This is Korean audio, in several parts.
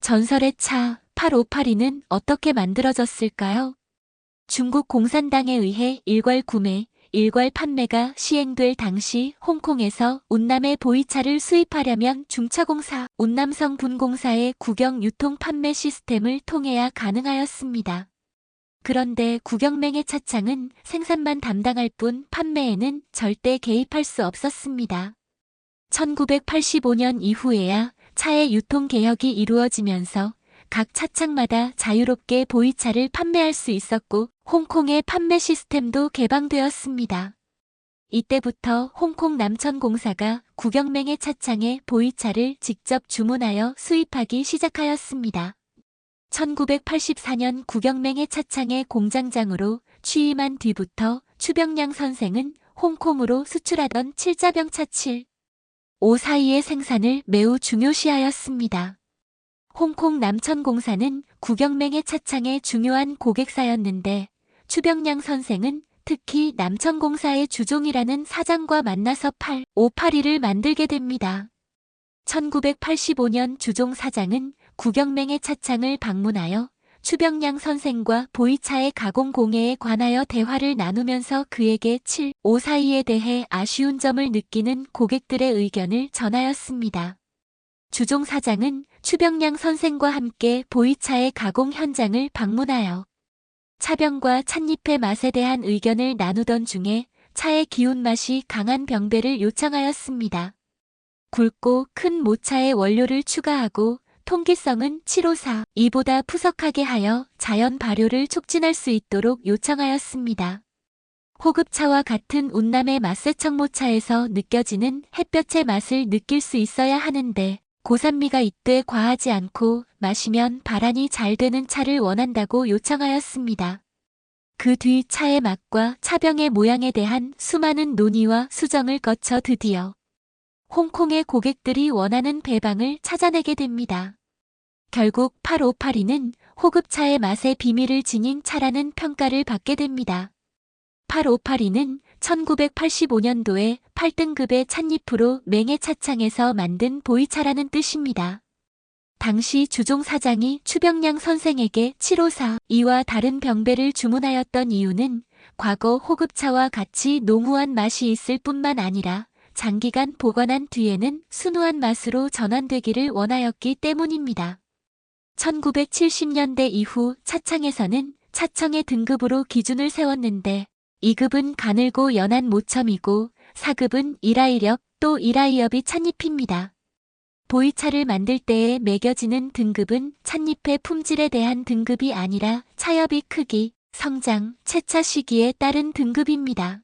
전설의 차 8582는 어떻게 만들어졌을까요? 중국 공산당에 의해 일괄 구매, 일괄 판매가 시행될 당시 홍콩에서 운남의 보이차를 수입하려면 중차공사, 운남성 분공사의 국영 유통 판매 시스템을 통해야 가능하였습니다. 그런데 국영맹의 차창은 생산만 담당할 뿐 판매에는 절대 개입할 수 없었습니다. 1985년 이후에야 차의 유통 개혁이 이루어지면서 각 차창마다 자유롭게 보이차를 판매할 수 있었고 홍콩의 판매 시스템도 개방되었습니다. 이때부터 홍콩 남천공사가 국영맹의 차창에 보이차를 직접 주문하여 수입하기 시작하였습니다. 1984년 국영맹의 차창의 공장장으로 취임한 뒤부터 추병량 선생은 홍콩으로 수출하던 칠자병차 7, 542의 생산을 매우 중요시하였습니다. 홍콩 남천공사는 국영맹의 차창의 중요한 고객사였는데 추병량 선생은 특히 남천공사의 주종이라는 사장과 만나서 8582를 만들게 됩니다. 1985년 주종 사장은 국영맹의 차창을 방문하여 추병량 선생과 보이차의 가공 공예에 관하여 대화를 나누면서 그에게 7542에 대해 아쉬운 점을 느끼는 고객들의 의견을 전하였습니다. 주종 사장은 추병량 선생과 함께 보이차의 가공 현장을 방문하여 차병과 찻잎의 맛에 대한 의견을 나누던 중에 차의 기운 맛이 강한 병배를 요청하였습니다. 굵고 큰 모차의 원료를 추가하고 통기성은 754, 이보다 푸석하게 하여 자연 발효를 촉진할 수 있도록 요청하였습니다. 호급차와 같은 운남의 맛세청모차에서 느껴지는 햇볕의 맛을 느낄 수 있어야 하는데 고산미가 이때 과하지 않고 마시면 발안이 잘 되는 차를 원한다고 요청하였습니다. 그 뒤 차의 맛과 차병의 모양에 대한 수많은 논의와 수정을 거쳐 드디어 홍콩의 고객들이 원하는 배방을 찾아내게 됩니다. 결국 8582는 호급차의 맛의 비밀을 지닌 차라는 평가를 받게 됩니다. 8582는 1985년도에 8등급의 찻잎으로 맹의 차창에서 만든 보이차라는 뜻입니다. 당시 주종 사장이 추병량 선생에게 7542와 다른 병배를 주문하였던 이유는 과거 호급차와 같이 농후한 맛이 있을 뿐만 아니라 장기간 보관한 뒤에는 순후한 맛으로 전환되기를 원하였기 때문입니다. 1970년대 이후 차창에서는 차청의 등급으로 기준을 세웠는데 2급은 가늘고 연한 모첨이고 4급은 일하이렵 또 일하이엽이 찻잎입니다. 보이차를 만들 때에 매겨지는 등급은 찻잎의 품질에 대한 등급이 아니라 차엽의 크기, 성장, 채차 시기에 따른 등급입니다.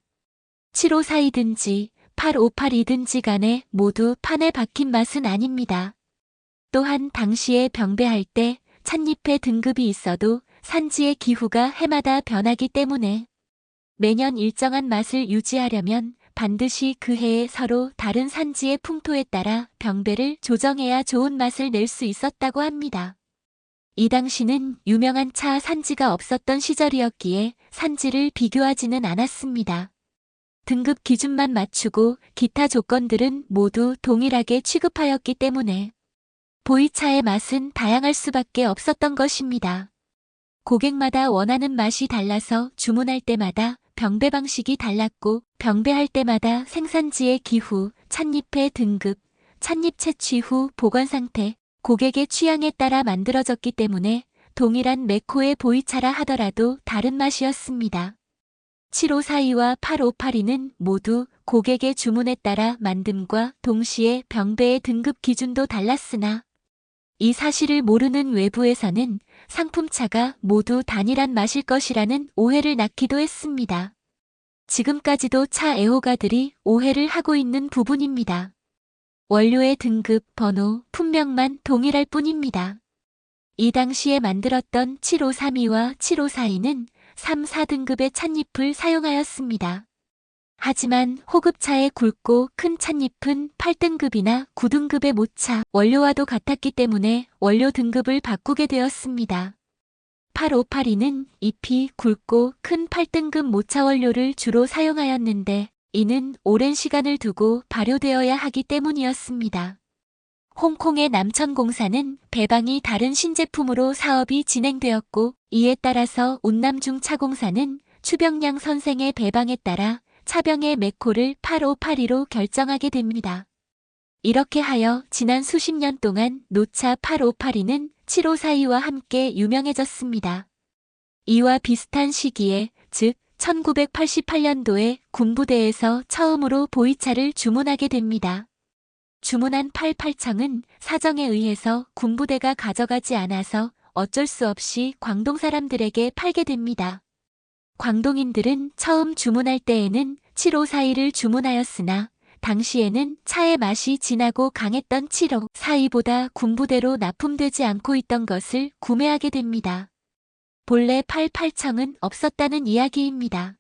7542든지 8582든지 간에 모두 판에 박힌 맛은 아닙니다. 또한 당시에 병배할 때 찻잎의 등급이 있어도 산지의 기후가 해마다 변하기 때문에 매년 일정한 맛을 유지하려면 반드시 그 해에 서로 다른 산지의 풍토에 따라 병배를 조정해야 좋은 맛을 낼 수 있었다고 합니다. 이 당시는 유명한 차 산지가 없었던 시절이었기에 산지를 비교하지는 않았습니다. 등급 기준만 맞추고 기타 조건들은 모두 동일하게 취급하였기 때문에 보이차의 맛은 다양할 수밖에 없었던 것입니다. 고객마다 원하는 맛이 달라서 주문할 때마다 병배 방식이 달랐고 병배할 때마다 생산지의 기후, 찻잎의 등급, 찻잎 채취 후 보관 상태, 고객의 취향에 따라 만들어졌기 때문에 동일한 메코의 보이차라 하더라도 다른 맛이었습니다. 7542와 8582는 모두 고객의 주문에 따라 만듦과 동시에 병배의 등급 기준도 달랐으나 이 사실을 모르는 외부에서는 상품차가 모두 단일한 맛일 것이라는 오해를 낳기도 했습니다. 지금까지도 차 애호가들이 오해를 하고 있는 부분입니다. 원료의 등급, 번호, 품명만 동일할 뿐입니다. 이 당시에 만들었던 7532와 7542는 3, 4등급의 찻잎을 사용하였습니다. 하지만 호급차의 굵고 큰 찻잎은 8등급이나 9등급의 모차, 원료와도 같았기 때문에 원료 등급을 바꾸게 되었습니다. 8582는 잎이 굵고 큰 8등급 모차 원료를 주로 사용하였는데 이는 오랜 시간을 두고 발효되어야 하기 때문이었습니다. 홍콩의 남천공사는 배방이 다른 신제품으로 사업이 진행되었고, 이에 따라서 운남중차공사는 추병량 선생의 배방에 따라 차병의 매코를 8582로 결정하게 됩니다. 이렇게 하여 지난 수십 년 동안 노차 8582는 7542와 함께 유명해졌습니다. 이와 비슷한 시기에, 즉 1988년도에 군부대에서 처음으로 보이차를 주문하게 됩니다. 주문한 88청은 사정에 의해서 군부대가 가져가지 않아서 어쩔 수 없이 광동 사람들에게 팔게 됩니다. 광동인들은 처음 주문할 때에는 7542를 주문하였으나 당시에는 차의 맛이 진하고 강했던 7542보다 군부대로 납품되지 않고 있던 것을 구매하게 됩니다. 본래 88청은 없었다는 이야기입니다.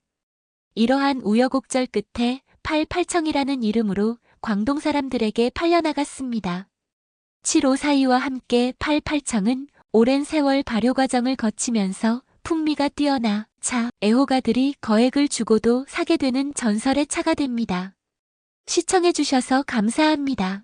이러한 우여곡절 끝에 88청이라는 이름으로 광동 사람들에게 팔려나갔습니다. 7542와 함께 88청은 오랜 세월 발효 과정을 거치면서 풍미가 뛰어나 차 애호가들이 거액을 주고도 사게 되는 전설의 차가 됩니다. 시청해주셔서 감사합니다.